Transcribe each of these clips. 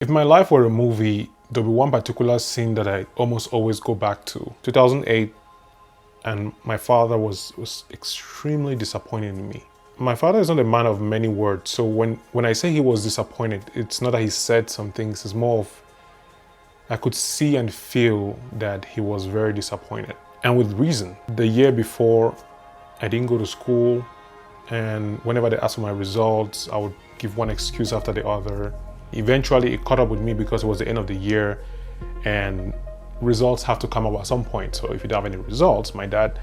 If my life were a movie, there'll be one particular scene that I almost always go back to. 2008, and my father was extremely disappointed in me. My father is not a man of many words, so when I say he was disappointed, it's not that he said some things, it's more of I could see and feel that he was very disappointed. And with reason. The year before, I didn't go to school, and whenever they asked for my results, I would give one excuse after the other. Eventually, it caught up with me because it was the end of the year and results have to come up at some point. So if you don't have any results, my dad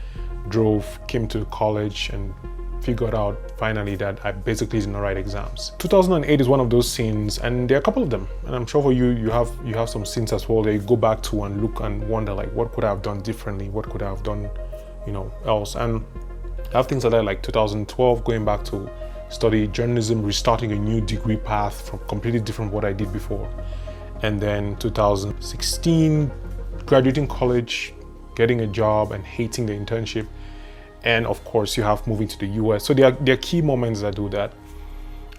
came to college and figured out finally that I basically did not write exams. 2008 is one of those scenes, and there are a couple of them. And I'm sure for you, you have some scenes as well that you go back to and look and wonder, like, what could I have done differently? What could I have done, else? And I have things like that, like 2012, going back to study journalism, restarting a new degree path from completely different what I did before. And then 2016, graduating college, getting a job and hating the internship. And of course, you have moving to the US. So there are key moments that do that.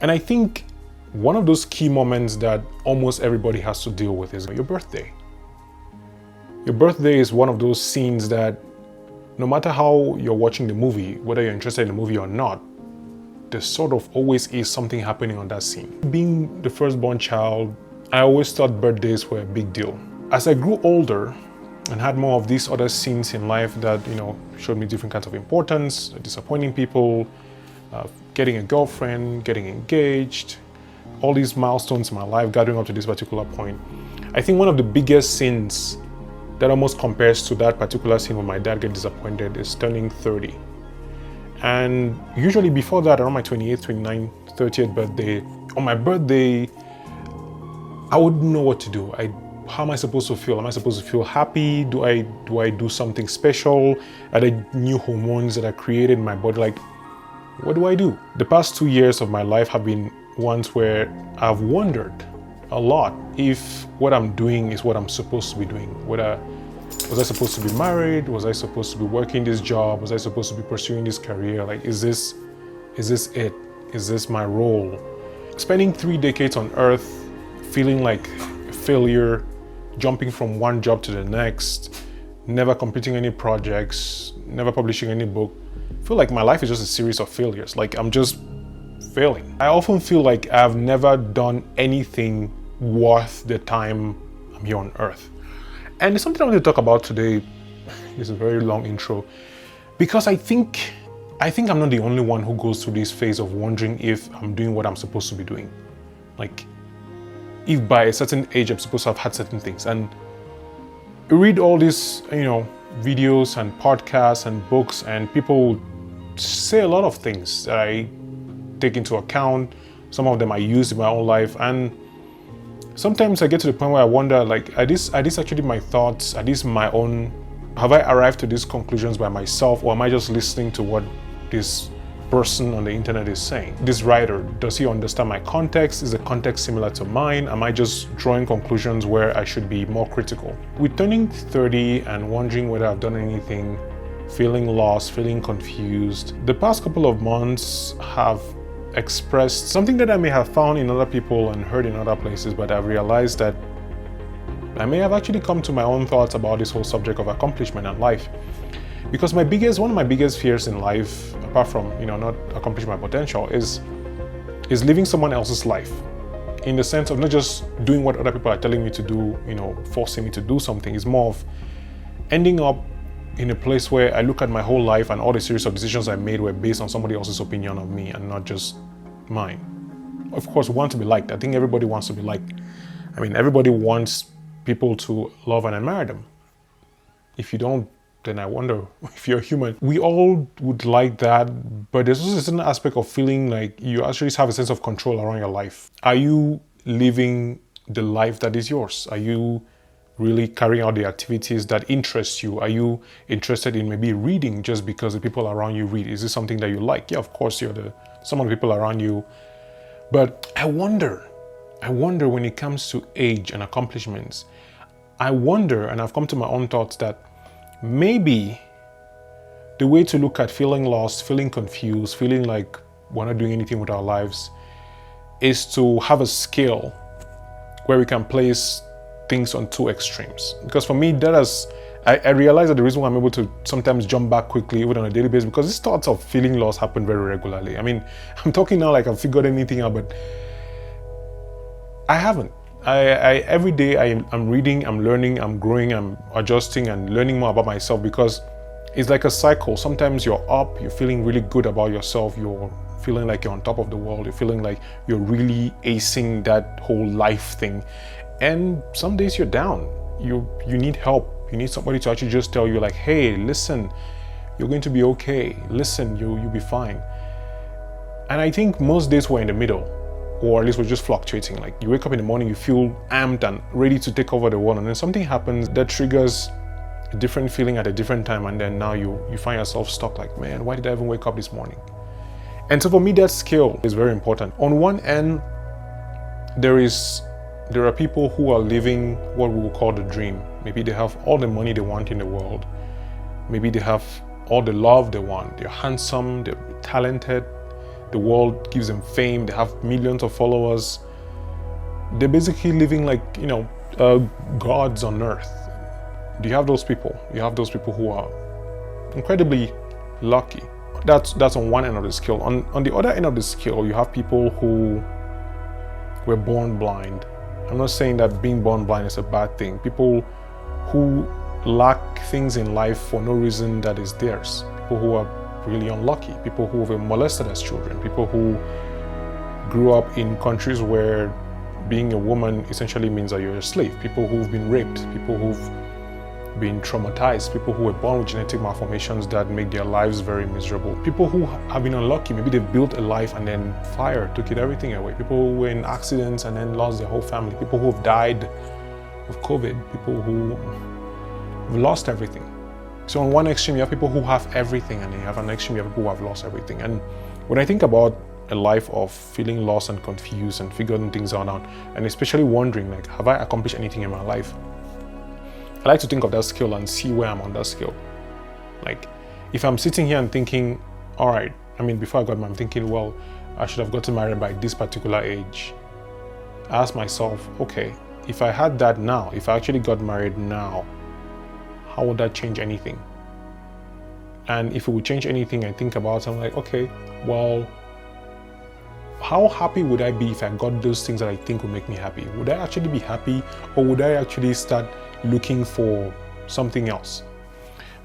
And I think one of those key moments that almost everybody has to deal with is your birthday. Your birthday is one of those scenes that no matter how you're watching the movie, whether you're interested in the movie or not, there sort of always is something happening on that scene. Being the firstborn child, I always thought birthdays were a big deal. As I grew older and had more of these other scenes in life that, showed me different kinds of importance, disappointing people, getting a girlfriend, getting engaged, all these milestones in my life gathering up to this particular point. I think one of the biggest sins that almost compares to that particular scene when my dad gets disappointed is turning 30. And usually before that, around my 28th, 29th, 30th birthday, on my birthday, I wouldn't know what to do. How am I supposed to feel? Am I supposed to feel happy? Do I do something special? Are there new hormones that are created in my body? Like, what do I do? The past 2 years of my life have been ones where I've wondered a lot if what I'm doing is what I'm supposed to be doing. Was I supposed to be married? Was I supposed to be working this job? Was I supposed to be pursuing this career? Like, is this it? Is this my role? Spending 3 decades on Earth, feeling like a failure, jumping from one job to the next, never completing any projects, never publishing any book. I feel like my life is just a series of failures. Like, I'm just failing. I often feel like I've never done anything worth the time I'm here on Earth. And it's something I want to talk about today. It's a very long intro because I think I'm not the only one who goes through this phase of wondering if I'm doing what I'm supposed to be doing. Like, if by a certain age I'm supposed to have had certain things. And you read all these, videos and podcasts and books, and people say a lot of things that I take into account. Some of them I use in my own life, and sometimes I get to the point where I wonder, like, are these actually my thoughts? Are these my own? Have I arrived to these conclusions by myself, or am I just listening to what this person on the internet is saying? This writer, does he understand my context? Is the context similar to mine? Am I just drawing conclusions where I should be more critical? With turning 30 and wondering whether I've done anything, feeling lost, feeling confused, the past couple of months have expressed something that I may have found in other people and heard in other places, but I've realized that I may have actually come to my own thoughts about this whole subject of accomplishment and life. Because one of my biggest fears in life, apart from not accomplishing my potential, is living someone else's life. In the sense of not just doing what other people are telling me to do, forcing me to do something. It's more of ending up in a place where I look at my whole life and all the series of decisions I made were based on somebody else's opinion of me and not just mine. Of course, we want to be liked. I think everybody wants to be liked. I mean, everybody wants people to love and admire them. If you don't, then I wonder if you're human. We all would like that, but there's also a certain aspect of feeling like you actually have a sense of control around your life. Are you living the life that is yours? Are you really carrying out the activities that interest you? Are you interested in maybe reading just because the people around you read? Is this something that you like? Yeah, of course, some of the people around you. But I wonder when it comes to age and accomplishments, I wonder, and I've come to my own thoughts, that maybe the way to look at feeling lost, feeling confused, feeling like we're not doing anything with our lives is to have a scale where we can place things on two extremes. Because for me, I realize that the reason why I'm able to sometimes jump back quickly, even on a daily basis, because these thoughts of feeling lost happen very regularly. I mean, I'm talking now like I've figured anything out, but I haven't. Every day I'm reading, I'm learning, I'm growing, I'm adjusting and learning more about myself, because it's like a cycle. Sometimes you're up, you're feeling really good about yourself, you're feeling like you're on top of the world, you're feeling like you're really acing that whole life thing. And some days you're down, you need help. You need somebody to actually just tell you like, hey, listen, you're going to be okay. Listen, you'll be fine. And I think most days we're in the middle, or at least we're just fluctuating. Like you wake up in the morning, you feel amped and ready to take over the world, and then something happens that triggers a different feeling at a different time, and then now you find yourself stuck like, man, why did I even wake up this morning? And so for me, that skill is very important. On one end, there are people who are living what we would call the dream. Maybe they have all the money they want in the world. Maybe they have all the love they want. They're handsome, they're talented. The world gives them fame. They have millions of followers. They're basically living like, gods on earth. Do you have those people? You have those people who are incredibly lucky. That's on one end of the scale. On the other end of the scale, you have people who were born blind. I'm not saying that being born blind is a bad thing. People who lack things in life for no reason that is theirs. People who are really unlucky. People who were molested as children. People who grew up in countries where being a woman essentially means that you're a slave. People who've been raped. People who've been traumatized. People who were born with genetic malformations that make their lives very miserable. People who have been unlucky. Maybe they built a life and then fire took everything away. People who were in accidents and then lost their whole family. People who have died of COVID. People who have lost everything. So on one extreme, you have people who have everything, and then you have an extreme, you have people who have lost everything. And when I think about a life of feeling lost and confused and figuring things out, and especially wondering, like, have I accomplished anything in my life? I like to think of that scale and see where I'm on that scale. Like, if I'm sitting here and thinking, all right, before I got married, I'm thinking, well, I should have gotten married by this particular age. I ask myself, okay, if I had that now, if I actually got married now, how would that change anything? And if it would change anything, I think about it, I'm like, okay, well, how happy would I be if I got those things that I think would make me happy? Would I actually be happy, or would I actually start looking for something else?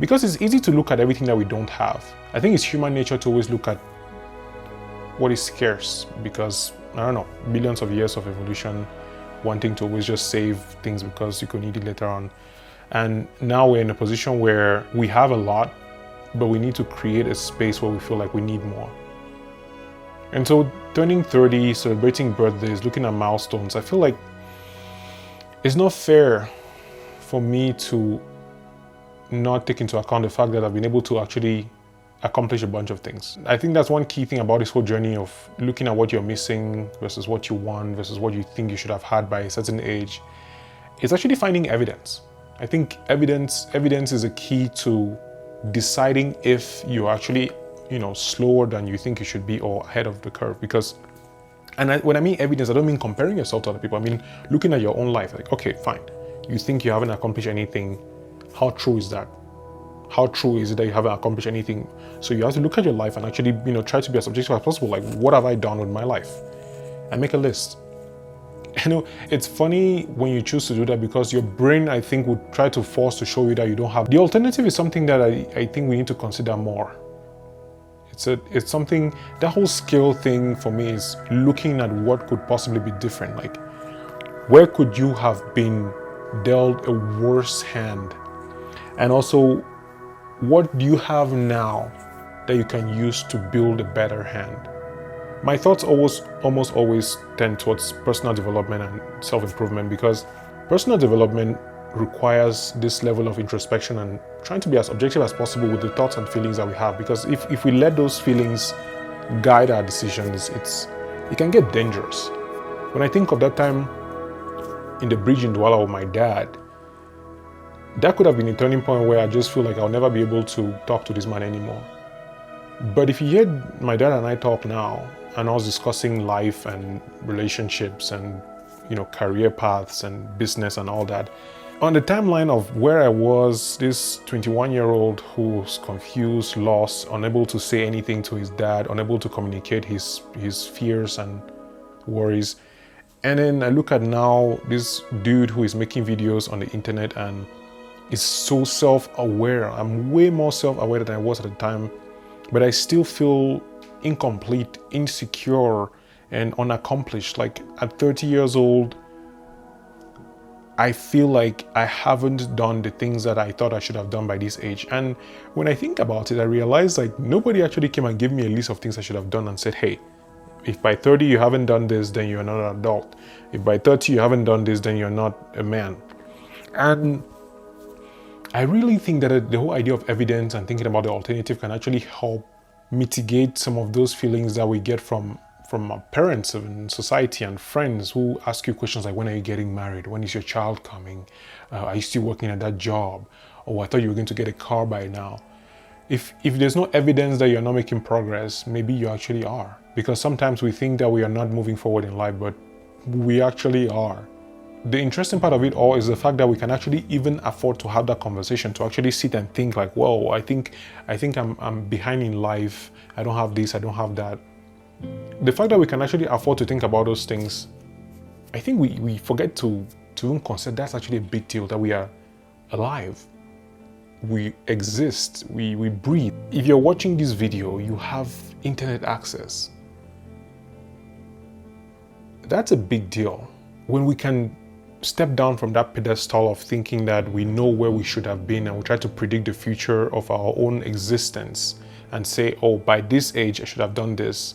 Because it's easy to look at everything that we don't have. I think it's human nature to always look at what is scarce, because, I don't know, billions of years of evolution wanting to always just save things because you could need it later on. And now we're in a position where we have a lot, but we need to create a space where we feel like we need more. And so turning 30, celebrating birthdays, looking at milestones, I feel like it's not fair for me to not take into account the fact that I've been able to actually accomplish a bunch of things. I think that's one key thing about this whole journey of looking at what you're missing versus what you want versus what you think you should have had by a certain age. It's actually finding evidence. I think evidence is a key to deciding if you're actually, slower than you think you should be or ahead of the curve. Because, when I mean evidence, I don't mean comparing yourself to other people. I mean looking at your own life. Like, okay, fine. You think you haven't accomplished anything. How true is that? How true is it that you haven't accomplished anything? So you have to look at your life and actually, try to be as objective as possible. Like, what have I done with my life? And make a list. It's funny when you choose to do that, because your brain, I think, would try to force to show you that you don't have. The alternative is something that I think we need to consider more. It's something, that whole skill thing for me is looking at what could possibly be different. Like, where could you have been dealt a worse hand? And also, what do you have now that you can use to build a better hand? My thoughts almost always tend towards personal development and self-improvement, because personal development requires this level of introspection and trying to be as objective as possible with the thoughts and feelings that we have. Because if we let those feelings guide our decisions, it can get dangerous. When I think of that time in the bridge in Douala with my dad, that could have been a turning point where I just feel like I'll never be able to talk to this man anymore. But if you hear my dad and I talk now, and us discussing life and relationships and, career paths and business and all that. On the timeline of where I was, this 21-year-old who was confused, lost, unable to say anything to his dad, unable to communicate his fears and worries. And then I look at now this dude who is making videos on the internet and is so self-aware. I'm way more self-aware than I was at the time, but I still feel incomplete, insecure, and unaccomplished. Like at 30 years old, I feel like I haven't done the things that I thought I should have done by this age. And when I think about it, I realize like nobody actually came and gave me a list of things I should have done and said, hey, if by 30 you haven't done this, then you're not an adult. If by 30 you haven't done this, then you're not a man. And I really think that the whole idea of evidence and thinking about the alternative can actually help mitigate some of those feelings that we get from our parents and society and friends who ask you questions like, when are you getting married? When is your child coming? Are you still working at that job? Oh, I thought you were going to get a car by now. If there's no evidence that you're not making progress, maybe you actually are. Because sometimes we think that we are not moving forward in life, but we actually are. The interesting part of it all is the fact that we can actually even afford to have that conversation, to actually sit and think like, whoa, I think I'm behind in life. I don't have this, I don't have that. The fact that we can actually afford to think about those things, I think we forget to even consider that's actually a big deal, that we are alive. We exist, we breathe. If you're watching this video, you have internet access. That's a big deal. When we can step down from that pedestal of thinking that we know where we should have been and we try to predict the future of our own existence and say, oh, by this age, I should have done this.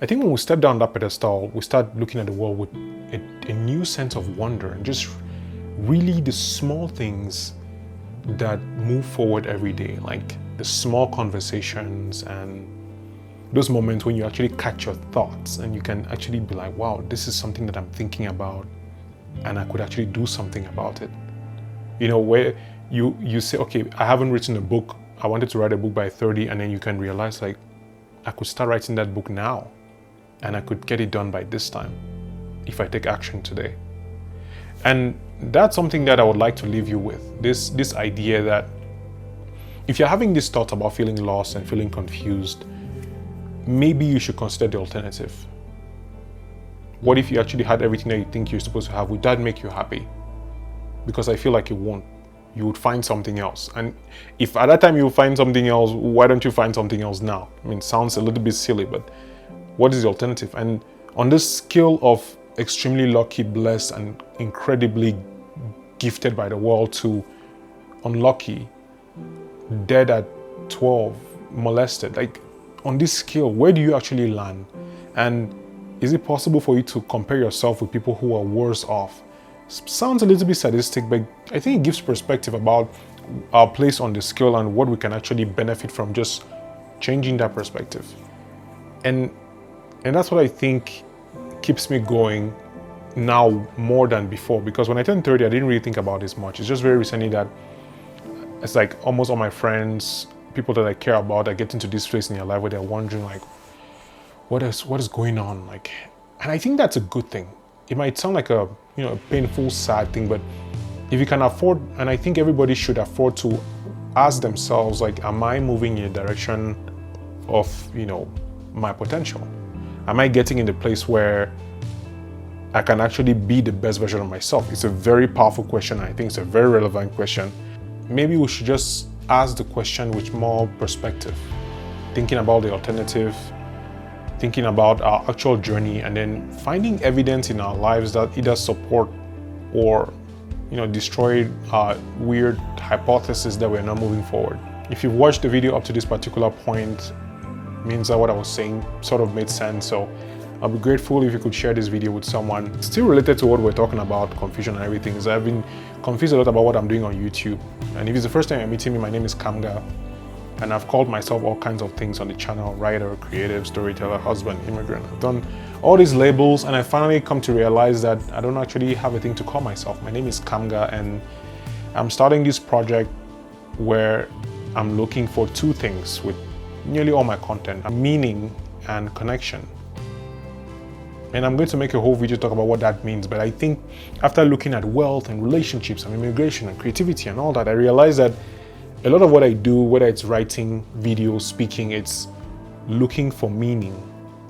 I think when we step down that pedestal, we start looking at the world with a new sense of wonder and just really the small things that move forward every day, like the small conversations and those moments when you actually catch your thoughts and you can actually be like, wow, this is something that I'm thinking about and I could actually do something about it. Where you say, okay, I haven't written a book. I wanted to write a book by 30, and then you can realize like, I could start writing that book now and I could get it done by this time if I take action today. And that's something that I would like to leave you with. This idea that if you're having this thought about feeling lost and feeling confused, maybe you should consider the alternative. What if you actually had everything that you think you're supposed to have? Would that make you happy? Because I feel like it won't. You would find something else. And if at that time you find something else, why don't you find something else now? I mean, it sounds a little bit silly, but what is the alternative? And on this scale of extremely lucky, blessed, and incredibly gifted by the world to unlucky, dead at 12, molested, like on this scale, where do you actually land? And is it possible for you to compare yourself with people who are worse off? Sounds a little bit sadistic, but I think it gives perspective about our place on the scale and what we can actually benefit from just changing that perspective. And that's what I think keeps me going now more than before, because when I turned 30, I didn't really think about this much. It's just very recently that it's like almost all my friends, people that I care about, are getting to this phase in their life where they're wondering like, what is going on? Like, and I think that's a good thing. It might sound like a painful, sad thing, but if you can afford, and I think everybody should afford to ask themselves, like, am I moving in a direction of, my potential? Am I getting in the place where I can actually be the best version of myself? It's a very powerful question. I think it's a very relevant question. Maybe we should just ask the question with more perspective, thinking about the alternative, thinking about our actual journey, and then finding evidence in our lives that either support or destroy our weird hypothesis that we're not moving forward. If you've watched the video up to this particular point, means that what I was saying sort of made sense. So I'll be grateful if you could share this video with someone. Still related to what we're talking about, confusion and everything, is I've been confused a lot about what I'm doing on YouTube. And if it's the first time you're meeting me, my name is Kamga. And I've called myself all kinds of things on the channel: writer, creative, storyteller, husband, immigrant. I've done all these labels, and I finally come to realize that I don't actually have a thing to call myself. My name is Kamga, and I'm starting this project where I'm looking for two things with nearly all my content: meaning and connection. And I'm going to make a whole video talk about what that means. But I think after looking at wealth and relationships and immigration and creativity and all that, I realized that a lot of what I do, whether it's writing, video, speaking, it's looking for meaning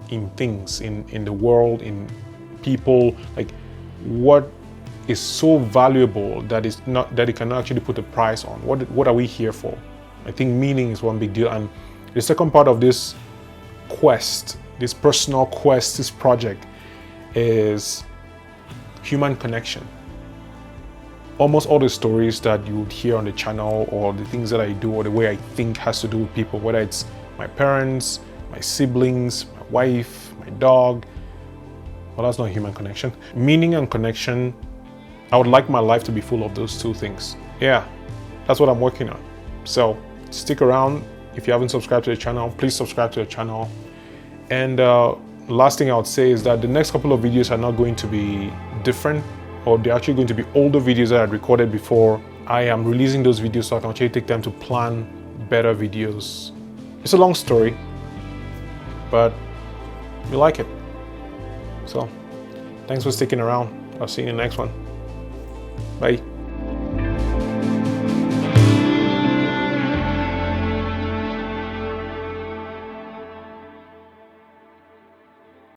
in things, in the world, in people, like what is so valuable that it's not, that it cannot actually put a price on. What are we here for? I think meaning is one big deal. And the second part of this quest, this personal quest, this project, is human connection. Almost all the stories that you would hear on the channel, or the things that I do, or the way I think, has to do with people, whether it's my parents, my siblings, my wife, my dog. Well, that's not human connection. Meaning and connection, I would like my life to be full of those two things. Yeah, that's what I'm working on. So stick around. If you haven't subscribed to the channel, please subscribe to the channel. And last thing I would say is that the next couple of videos are not going to be different, or they're actually going to be older videos that I recorded before. I am releasing those videos so I can actually take time to plan better videos. It's a long story, but you like it. So thanks for sticking around. I'll see you in the next one. Bye.